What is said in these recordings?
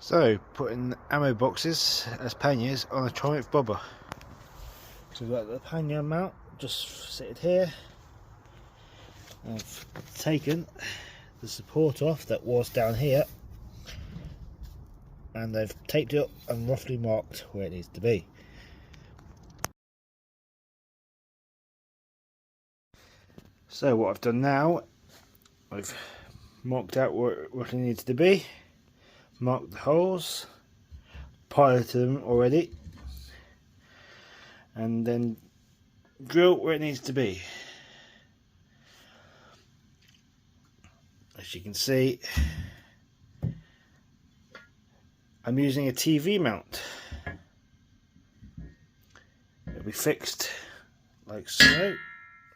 So, putting ammo boxes as panniers on a Triumph bobber. So we've got the pannier mount just seated here. I've taken the support off that was down here and they've taped it up and roughly marked where it needs to be. So what I've done now, I've marked out where it roughly needs to be, marked the holes, piloted them already, and then drill where it needs to be. As you can see, I'm using a TV mount. It'll be fixed like so.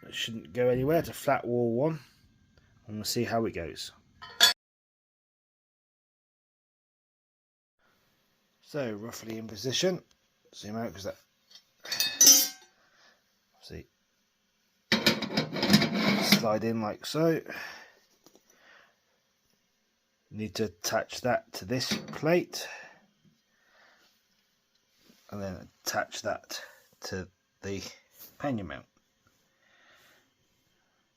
It shouldn't go anywhere. It's a flat wall one, and we'll see how it goes. So roughly in position. Zoom out because that see slide in like so. Need to attach that to this plate and then attach that to the pannier mount.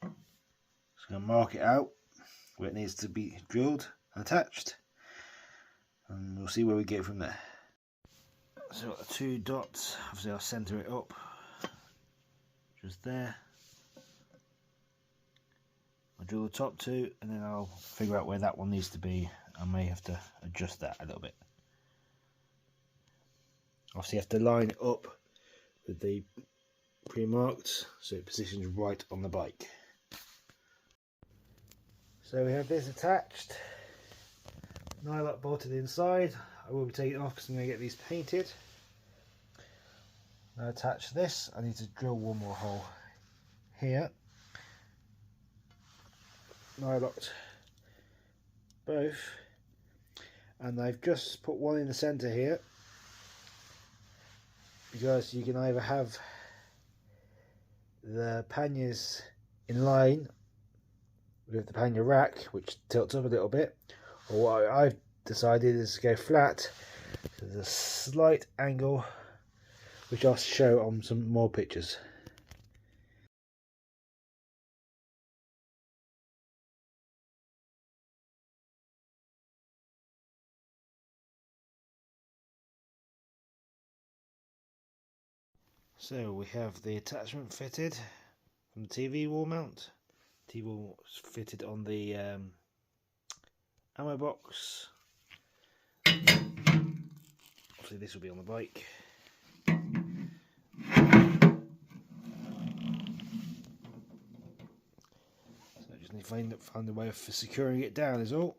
Just going to mark it out where it needs to be drilled and attached, and we'll see where we get from there. So got the two dots, obviously I'll centre it up just there. I'll drill the top two and then I'll figure out where that one needs to be. I may have to adjust that a little bit. Obviously you have to line it up with the pre-marked so it positions right on the bike. So we have this attached, nylock bolted inside. I will be taking it off because I'm going to get these painted. Now attach this, I need to drill one more hole here. Nylocked both, and I've just put one in the centre here because you can either have the panniers in line with the pannier rack, which tilts up a little bit, or what I've decided is to go flat. So there's a slight angle which I'll show on some more pictures. So we have the attachment fitted from the TV wall mount. TV wall is fitted on the ammo box. Obviously this will be on the bike. So I just need to find a way for securing it down is all.